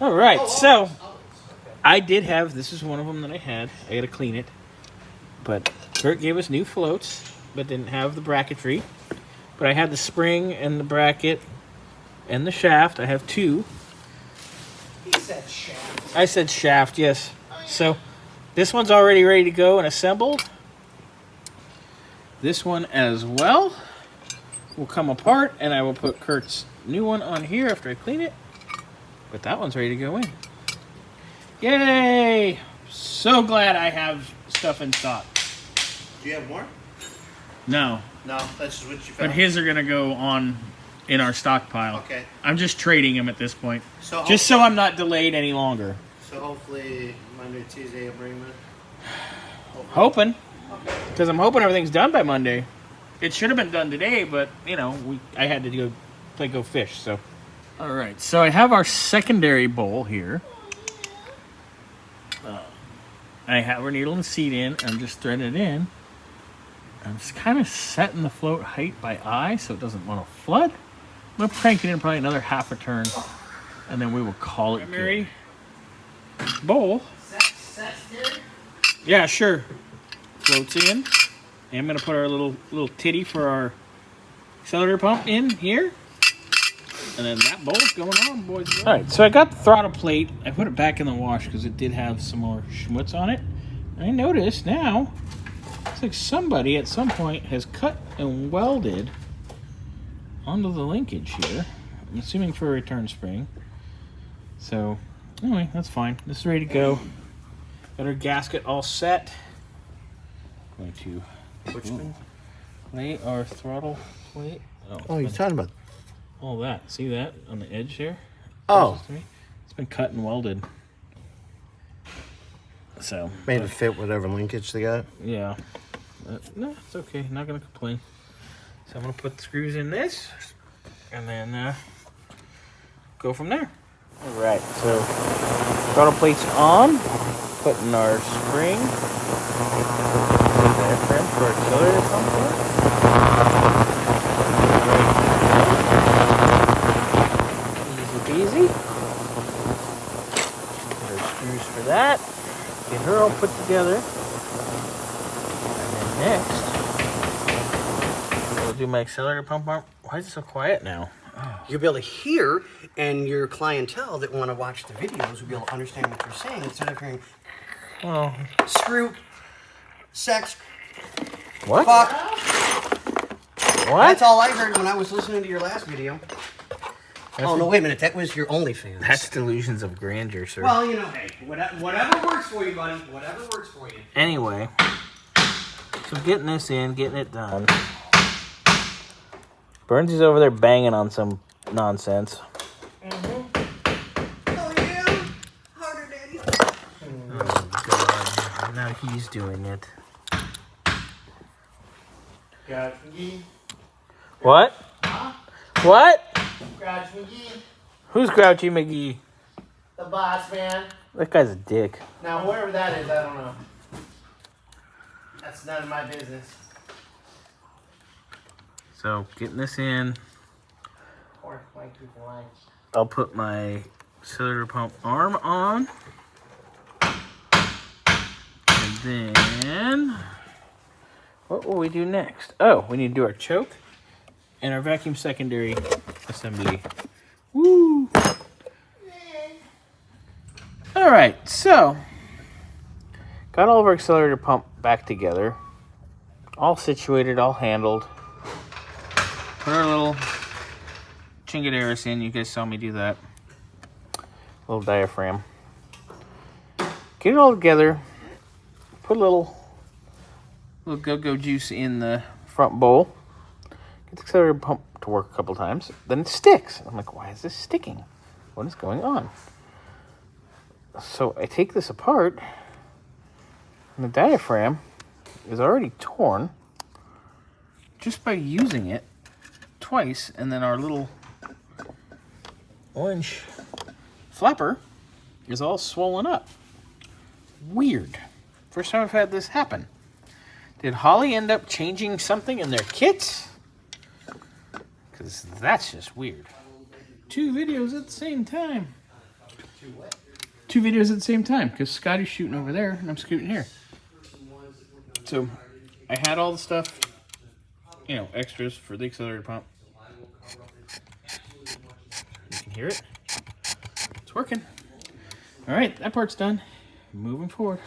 All right, so I did have, this is one of them that I had. I got to clean it. But Curt gave us new floats, but didn't have the bracketry. But I had the spring and the bracket and the shaft. I have two. He said shaft. I said shaft, yes. So this one's already ready to go and assembled. This one as well will come apart, and I will put Curt's new one on here after I clean it. But that one's ready to go in. Yay! So glad I have stuff in stock. Do you have more? No. No, that's just what you found. But his are going to go on in our stockpile. Okay. I'm just trading him at this point. So just so I'm not delayed any longer. So hopefully Monday, Tuesday you'll bring them in? Hoping. Okay. Because I'm hoping everything's done by Monday. It should have been done today, but, you know, I had to go fish, so. All right, so I have our secondary bowl here. I have our needle and seat in. I'm just threading it in. I'm just kind of setting the float height by eye so it doesn't want to flood. I'm going to crank it in probably another half a turn, and then we will call it good. Bowl. Yeah, sure. Floats in. And I'm going to put our little titty for our accelerator pump in here. And then that bowl's going on, boys. All right, so I got the throttle plate. I put it back in the wash because it did have some more schmutz on it. And I noticed now, it's like somebody at some point has cut and welded onto the linkage here. I'm assuming for a return spring. So, anyway, that's fine. This is ready to go. Got our gasket all set. Going to lay our throttle plate. Oh, you're talking about all that. See that on the edge there? Oh. It's been cut and welded. So. Made it fit whatever linkage they got? Yeah. No, it's okay. Not going to complain. So I'm going to put the screws in this and then go from there. All right. So throttle plate's on. Putting our spring. Diaphragm for our accelerator pump there. Easy. There's screws for that. Get her all put together. And then next, we'll do my accelerator pump arm. Why is it so quiet now? Oh. You'll be able to hear, and your clientele that want to watch the videos will be able to understand what you're saying instead of hearing screw, sex, what? fuck. What? That's all I heard when I was listening to your last video. Oh, no, wait a minute. That was your OnlyFans. That's delusions of grandeur, sir. Well, you know, hey, whatever works for you, buddy. Whatever works for you. Anyway, so getting this in, getting it done. Burnsy's over there banging on some nonsense. Mm-hmm. Oh, yeah? Harder, Daddy. Oh, God. Now he's doing it. What? Huh? What? Grouchy McGee. Who's Grouchy McGee? The boss, man. That guy's a dick. Now, whoever that is, I don't know. That's none of my business. So, getting this in. Or white people like. I'll put my accelerator pump arm on. And then, what will we do next? Oh, we need to do our choke and our vacuum secondary assembly. Woo! All right, so got all of our accelerator pump back together, all situated, all handled. Put our little chingaderas in. You guys saw me do that. Little diaphragm. Get it all together. Put a little go-go juice in the front bowl. Get the accelerator pump to work a couple times. Then it sticks. I'm like, why is this sticking? What is going on? So I take this apart, and the diaphragm is already torn just by using it twice, and then our little orange flapper is all swollen up. Weird. First time I've had this happen. Did Holley end up changing something in their kits? Because that's just weird. 2 videos at the same time. two videos at the same time because Scotty's shooting over there and I'm scooting here. So I had all the stuff, you know, extras for the accelerator pump. You can hear it. It's working. All right, that part's done. Moving forward.